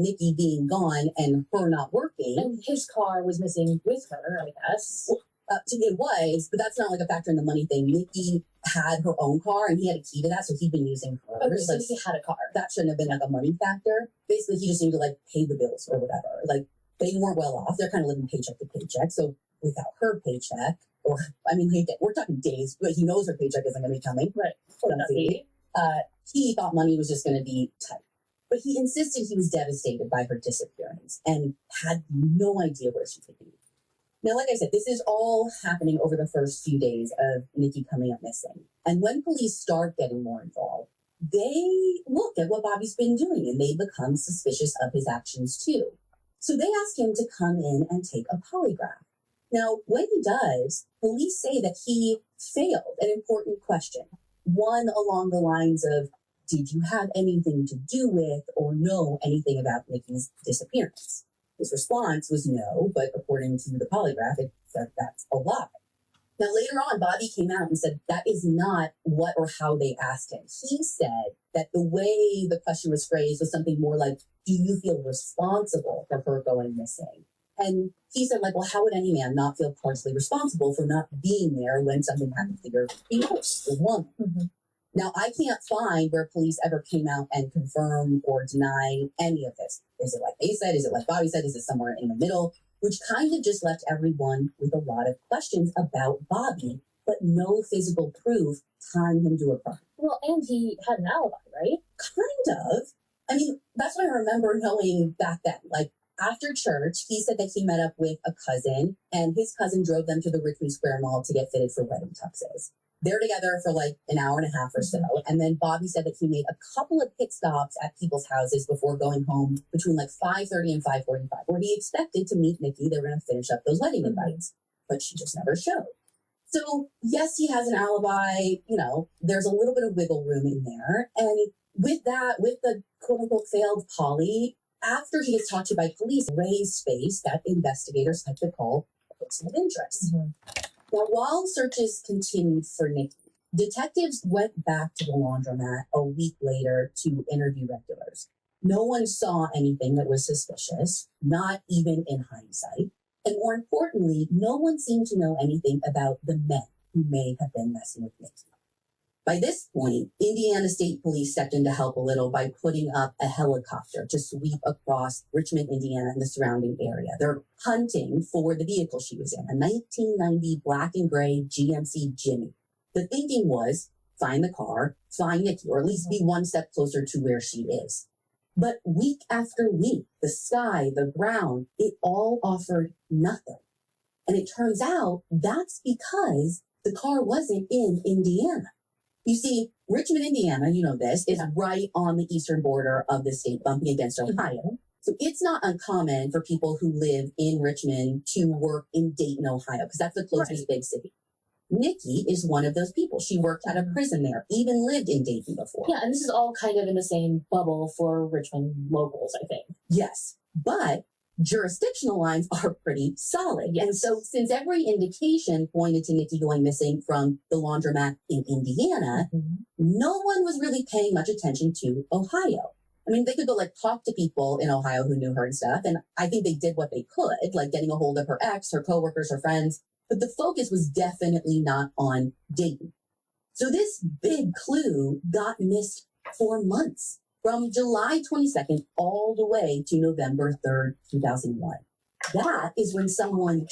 Nikki being gone and her not working. And his car was missing with her, I guess. It was, but that's not like a factor in the money thing. Nikki had her own car and he had a key to that, so he'd been using hers. Okay, so he had a car. That shouldn't have been like a money factor. Basically, he just needed to like pay the bills or whatever. Like they weren't well off. They're kind of living paycheck to paycheck. So without her paycheck, or I mean, we're talking days, but he knows her paycheck isn't going to be coming. Right. He thought money was just going to be tight. But he insisted he was devastated by her disappearance and had no idea where she could be. Now, like I said, this is all happening over the first few days of Nikki coming up missing. And when police start getting more involved, they look at what Bobby's been doing and they become suspicious of his actions too. So they ask him to come in and take a polygraph. Now, when he does, police say that he failed an important question. One along the lines of, did you have anything to do with or know anything about Nikki's disappearance? His response was no, but according to the polygraph, it said that's a lie. Now, later on, Bobby came out and said that is not what or how they asked him. He said that the way the question was phrased was something more like, do you feel responsible for her going missing? And he said, like, well, how would any man not feel partially responsible for not being there when something happened to your woman? Mm-hmm. Now, I can't find where police ever came out and confirm or deny any of this. Is it like they said? Is it like Bobby said? Is it somewhere in the middle? Which kind of just left everyone with a lot of questions about Bobby, but no physical proof tying him to a crime. Well, and he had an alibi, right? Kind of. I mean, that's what I remember knowing back then. Like, after church, he said that he met up with a cousin, and his cousin drove them to the Richmond Square Mall to get fitted for wedding tuxes. They're together for like an hour and a half or so. And then Bobby said that he made a couple of pit stops at people's houses before going home between like 5:30 and 5:45, where he expected to meet Nikki. They were going to finish up those wedding invites, but she just never showed. So yes, he has an alibi. You know, there's a little bit of wiggle room in there. And with that, with the quote unquote failed poly, after he gets talked to by police, Ray's space that investigators like to call a person of interest. Mm-hmm. Now, while searches continued for Nikki, detectives went back to the laundromat a week later to interview regulars. No one saw anything that was suspicious, not even in hindsight. And more importantly, no one seemed to know anything about the men who may have been messing with Nikki. By this point, Indiana State Police stepped in to help a little by putting up a helicopter to sweep across Richmond, Indiana, and the surrounding area. They're hunting for the vehicle she was in, a 1990 black and gray GMC Jimmy. The thinking was, find the car, find Nikki, or at least be one step closer to where she is. But week after week, the sky, the ground, it all offered nothing. And it turns out that's because the car wasn't in Indiana. You see, Richmond, Indiana, you know this, is right on the eastern border of the state, bumping against Ohio. So it's not uncommon for people who live in Richmond to work in Dayton, Ohio, because that's the closest big city. Nikki is one of those people. She worked at a prison there, even lived in Dayton before. Yeah, and this is all kind of in the same bubble for Richmond locals, I think. Yes, but jurisdictional lines are pretty solid. Yes. And so since every indication pointed to Nikki going missing from the laundromat in Indiana, no one was really paying much attention to Ohio. I mean, they could go like talk to people in Ohio who knew her and stuff. And I think they did what they could, like getting a hold of her ex, her coworkers, her friends. But the focus was definitely not on Dayton. So this big clue got missed for months, from July 22nd all the way to November 3rd, 2001. That is when someone